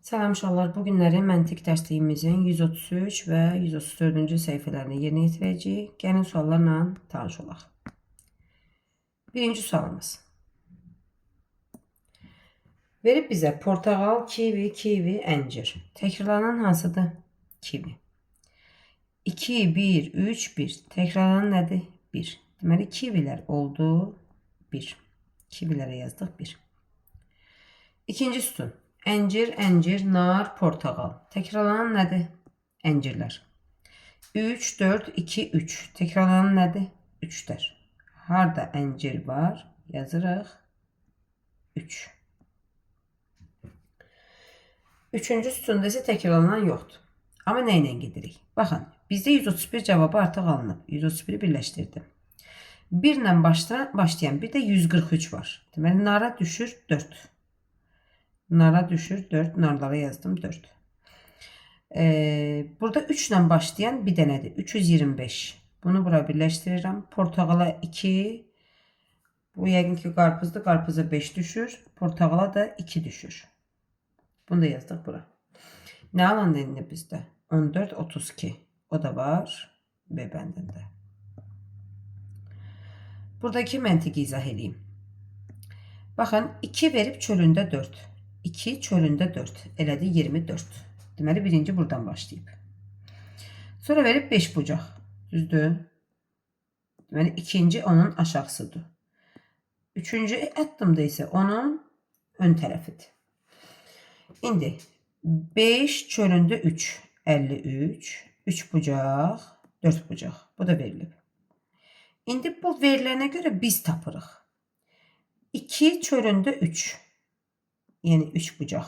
Salam uşaqlar, bu günləri məntiq dərsliyimizin 133 və 134-cü səhifələrini yerinə yetirəcəyik. Gəlin suallarla tanış olaq. Birinci sualımız. Verib bizə portağal, kivi, əncir. Təkrarlanan hansıdır? Kivi. 2, 1, 3, 1. Təkrarlanan nədir? 1. Deməli, kivilər oldu 1. Kivilərə yazdıq 1. İkinci sütun. Əncir, nar, portağal. Təkrarlanan nədir? Əncirlər. 3, 4, 2, 3. Təkrarlanan nədir? 3'lər. Harda əncir var? Yazırıq 3. Üçüncü sütunda isə təkrarlanan yoxdur. Amma nə ilə gedirik? Baxın, bizdə 131 cavabı artıq alınıb. 131'i birləşdirdim. 1 ilə başlayan bir də 143 var. Deməli, nara düşür 4. Nara düşür 4. Narlara yazdım 4. Burada 3 ile başlayan bir dənədir. 325. Bunu bura birləşdirirəm. Portağala 2. Bu yəqin ki qarpızdır. Qarpıza 5 düşür. Portağala da 2 düşür. Bunu da yazdık bura. Nə alandı indi bizdə? 14, 32. O da var. B bəndində. Buradakı məntiqi izah edeyim. Baxın, 2 verib çölündə 4. 2 çölündə 4. Elədi 24. Deməli, birinci buradan başlayıb. Sonra verib 5 bucaq. Düzdür? Deməli, ikinci onun aşağısıdır. Üçüncü addımda isə onun ön tərəfidir. İndi 5 çölündə 3. 53. 3 bucaq. 4 bucaq. Bu da verilib. İndi bu verilənə görə biz tapırıq. 2 çölündə 3. Yəni 3 bucaq.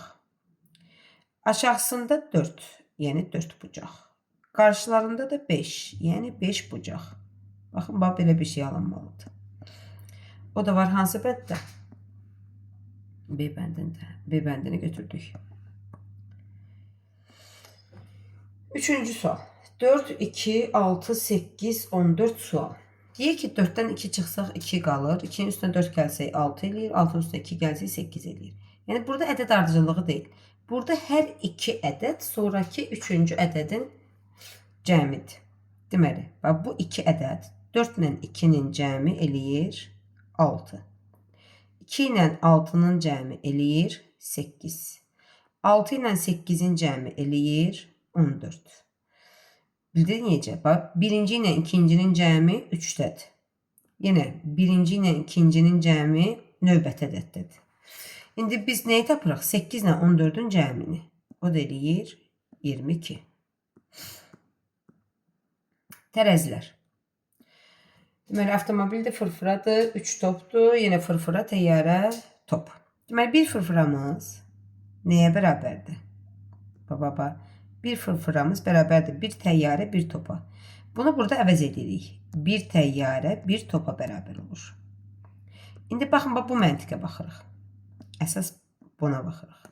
Aşağısında 4. Yəni 4 bucaq. Qarşılarında da 5. Yəni 5 bucaq. Baxın, bax belə bir şey alınmalıdır. O da var hansı bənddə? B bəndində. B bəndini götürdük. Üçüncü sual. 4, 2, 6, 8, 14 sual. Deyək ki 4'dən 2 çıxsaq 2 qalır. 2'nin üstünə 4 gəlsək 6 eləyir. 6'ın üstünə 2 gəlsək 8 eləyir. Yəni burada ədəd ardıcıllığı deyil. Burada hər iki ədəd sonraki üçüncü ədədin cəmidir. Deməli, bu iki ədəd 4 ilə 2'nin cəmi eləyir 6. 2 ilə 6'nın cəmi eləyir 8. 6 ilə 8'in cəmi eləyir 14. Bildin necə? Bax, birinci ilə ikincinin cəmi 3'dədir. Yenə birinci ilə ikincinin cəmi növbəti ədəddədir. İndi biz neyi tapırıq? 8 ilə 14'ün cəmini. O da eləyir 22. Tərəzilər. Deməli, avtomobildə fırfıradır, 3 topdur. Yenə fırfıra, təyyarə, top. Deməli, bir fırfıramız nəyə bərabərdir? Baba. Bir fırfıramız bərabərdir. Bir təyyarə, bir topa. Bunu burada əvəz edirik. Bir təyyarə, bir topa bərabər olur. İndi baxın, bu məntiqə baxırıq. Əsas buna baxırıq.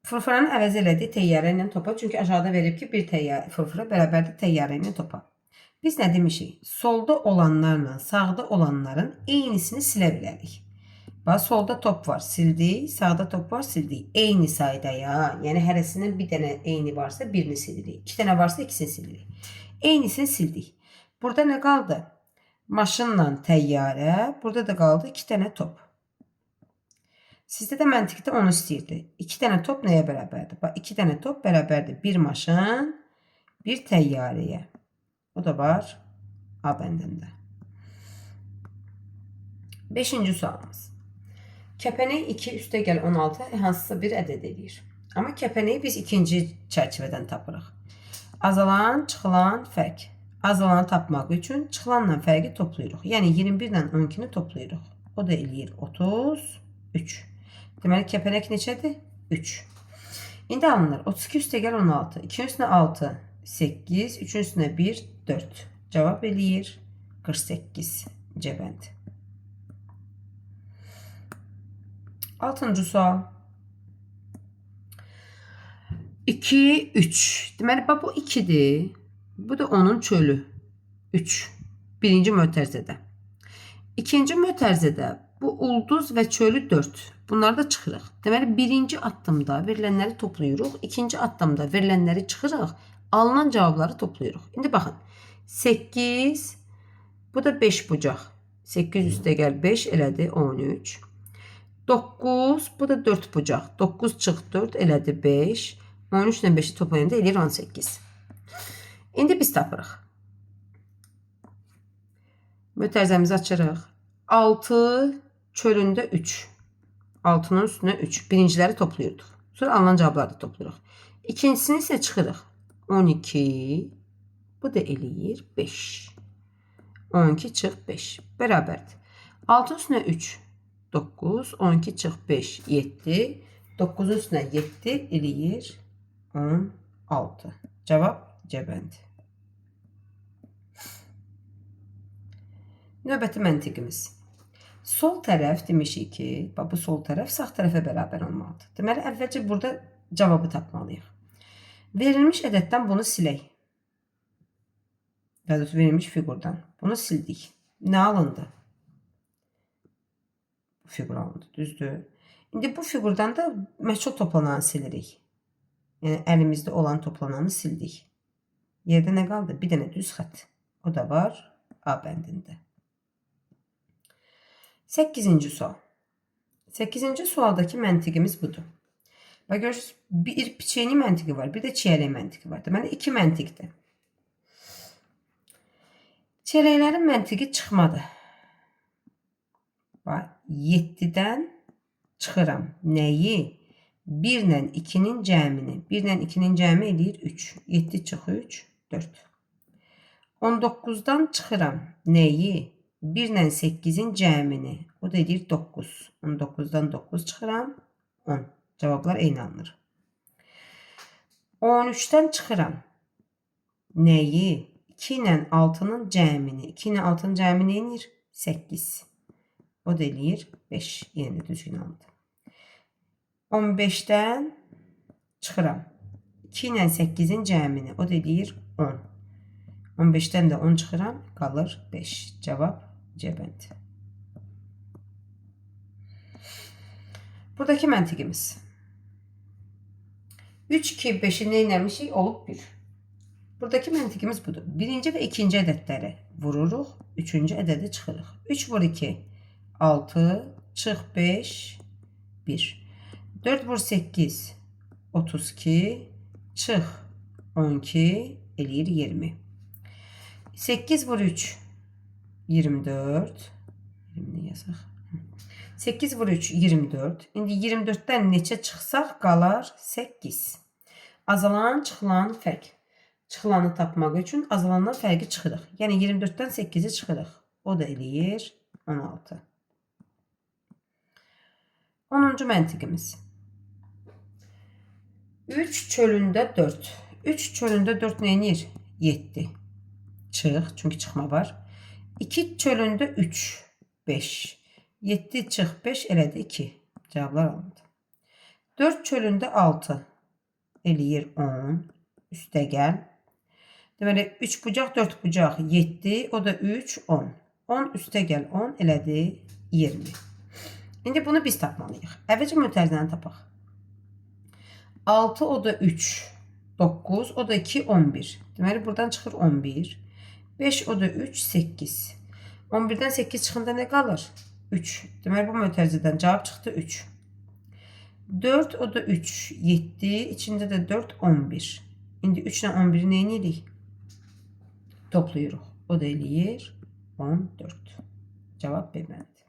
Fırfıranın əvəz elədiyi təyyarə ilə topa. Çünki aşağıda verib ki, bir fırfıra bərabərdir təyyarə ilə topa. Biz nə demişik? Solda olanlarla sağda olanların eynisini silə bilərik. Bax, solda top var, sildik. Sağda top var, sildik. Eyni sayda ya. Yəni, hərəsinin bir dənə eyni varsa birini silirik. 2 dənə varsa ikisini silirik. Eynisini sildik. Burada nə qaldı? Maşınla təyyarə. Burada da qaldı 2 dənə top. Sizdə də məntiqdə onu istəyirdi. 2 dənə top nəyə bərabərdir? Bax, 2 dənə top bərabərdir. Bir maşın, bir təyyarəyə. O da var A bəndində. 5-ci sualımız. Kəpənək 2 üstə gəl 16 hansısa bir ədəd edir. Amma kəpənəyi biz ikinci çərçivədən tapırıq. Azalan, çıxılan fərq. Azalanı tapmaq üçün çıxılanla fərqi toplayırıq. Yəni 21 ilə 12'ni toplayırıq. O da eləyir 33. Deməli, kəpənək neçədir? 3. İndi alınır. 32 üstə gəl 16. 2'nin üstünə 6, 8. 3'ün üstünə 1, 4. Cavab eləyir 48. C bəndi. 6-cı sual. 2, 3. Deməli, bu 2'dir. Bu da onun çölü. 3. Birinci mötərizədə. İkinci mötərizədə Bu ulduz və çölü 4. Bunları da çıxırıq. Deməli, birinci addımda verilənləri toplayırıq. İkinci addımda verilənləri çıxırıq. Alınan cavabları toplayırıq. İndi baxın. 8, bu da 5 bucaq. 8 üstə gəl 5 elədi 13. 9, bu da 4 bucaq. 9 çıx 4 elədi 5. 13 ilə 5-i toplayanda eləyir 18. İndi biz tapırıq. Mötərizəmizi açırıq. 6 çölündə 3. 6'nın üstünə 3. Birinciləri toplayırdıq. Sonra alınan cavabları da toplayırıq. İkincisini isə çıxırıq. 12. Bu da eləyir 5. 12 çıx 5. Bərabərdir. 6 üstünə 3. 9. 12 çıx 5. 7. 9'un üstünə 7 eləyir 16. Cavab C-bəndi. Növbəti məntiqimiz. Sol tərəf demişik ki, bu sol tərəf sağ tərəfə bərabər olmalıdır. Deməli, əvvəlcə burada cavabı tapmalıyıq. Verilmiş ədəddən bunu silək. Ya da verilmiş figurdan. Bunu sildik. Nə alındı? Bu figur alındı, düzdür. İndi bu figurdan da məchul toplananı silirik. Yəni, əlimizdə olan toplananı sildik. Yerdə nə qaldı? Bir dənə düz xət. O da var A bəndində. 8-ci sual. 8-ci sualdakı məntiqimiz budur. Bax, görürsünüz, bir piçeyni məntiqi var, bir də çiyələk məntiqi var. Deməli, 2 məntiqdir. Çiyələklərin məntiqi çıxmadı. Bax, 7-dən çıxıram. Nəyi? 1 ilə 2-nin cəmini. 1 ilə 2-nin cəmi eləyir 3. 7 çıx 3, 4. 19-dan çıxıram. Nəyi? 1 ilə 8-in cəmini. O da edir 9. 19-dan 9 çıxıram. 10. Cavablar eyni alınır. 13-dən çıxıram. Nəyi? 2 ilə 6-nın cəmini. 2 ilə 6-nın cəmi neyinir? 8. O da eləyir 5. Yenə düzgün alındı. 15-dən çıxıram. 2 ilə 8-in cəmini. O da eləyir 10. 15-dən də 10 çıxıram. Qalır 5. Cavab C-bəndi. Buradakı məntiqimiz. 3, 2, 5'i neynəmişik? Olub 1. Buradakı məntiqimiz budur. Birinci və ikinci ədədləri vururuq. Üçüncü ədədi çıxırıq. 3 vur 2, 6, çıx 5, 1. 4 vur 8, 32, çıx 12, eləyir 20. 8 vur 3, 24. 20'ni yazaq. 8 vur 3, 24. İndi 24'dən neçə çıxsaq qalar 8. Azalan, çıxılan fərq. Çıxılanı tapmaq üçün azalandan fərqi çıxırıq. Yəni 24'dən 8'i çıxırıq. O da eləyir 16. 10-cu məntiqimiz. 3 çölündə 4. 3 çölündə 4 neyinir? 7. Çıx, çünki çıxma var. 2 çölündə 3, 5. 7 çıx 5 elədi 2. Cavablar alındı. 4 çölündə 6 eləyir 10. Üstə gəl. Deməli 3 bucaq 4 bucaq 7. O da 3, 10. 10 üstə gəl 10 elədi 20. İndi bunu biz tapmalıyıq. Əvvəlcə mötərizəni tapaq. 6 o da 3, 9 o da 2, 11. Deməli buradan çıxır 11. 5 o da 3, 8. 11'dən 8 çıxında nə qalır? 3. Deməli bu mötərizədən cavab çıxdı 3. 4 o da 3, 7. İçində də 4, 11. İndi 3 ilə 11'i neyin edirik? Toplayırıq. O da eləyir 14. Cavab B bəndi.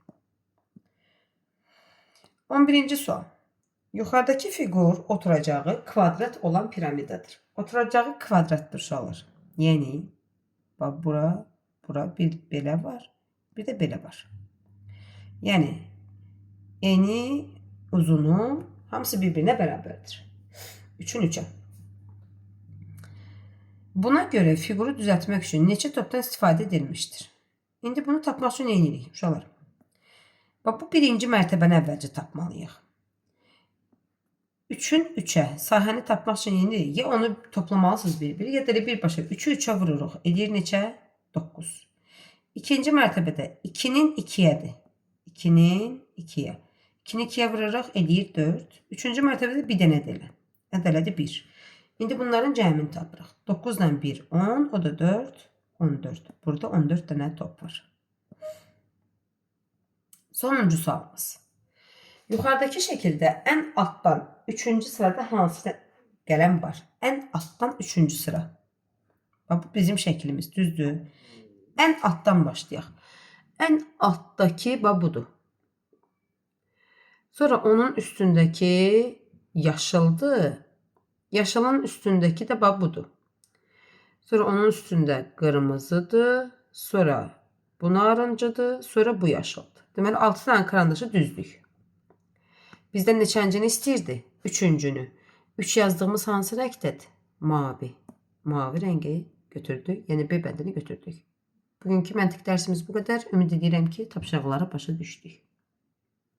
11-ci sual. Yuxarıdakı figur oturacağı kvadrat olan piramidadır. Oturacağı kvadratdır uşaqlar. Yəni, bura bir belə var, bir də belə var. Yəni, eni, uzunu hamısı bir-birinə bərabərdir. 3'ün 3'ə. Buna görə figuru düzəltmək üçün neçə topdan istifadə edilmişdir? İndi bunu tapmaq üçün nə edirik uşaqlar? Bu birinci mərtəbəni əvvəlcə tapmalıyıq. 3'ün 3'ə sahəni tapmaq üçün nə edirik? Ya onu toplamalısınız bir-biri, ya da birbaşa 3'ü 3'ə vururuq. Edir neçə? 9. İkinci mərtəbədə 2'nin 2'yədir. 2'nin 2'yə. 2'ni 2'yə vuraraq eləyir 4. Üçüncü mərtəbədə bir dənə ədələ. Ədələdir 1. İndi bunların cəmini tapırıq. 9 ilə 1, 10. O da 4, 14. Burada 14 dənə top var. Sonuncu sualımız. Yuxarıdakı şəkildə ən altdan 3-cü sırada hansı qələm var? Ən altdan 3-cü sıra. Bax, bu bizim şəklimiz, düzdür? Ən altdan başlayaq. Ən altdakı bax budur. Sonra onun üstündəki yaşıldır. Yaşılın üstündəki də bax budur. Sonra onun üstündə qırmızıdır. Sonra bu narıncıdır. Sonra bu yaşıldır. Deməli 6 dənə karandaşı düzdük. Bizdən neçəncini istəyirdi? Üçüncünü. 3 yazdığımız hansı rəngdədir? Mavi. Mavi rəngi götürdük. Yəni B bəndini götürdük. Bugünkü məntiq dərsimiz bu qədər. Ümid edirəm ki, tapşırıqları başa düşdük.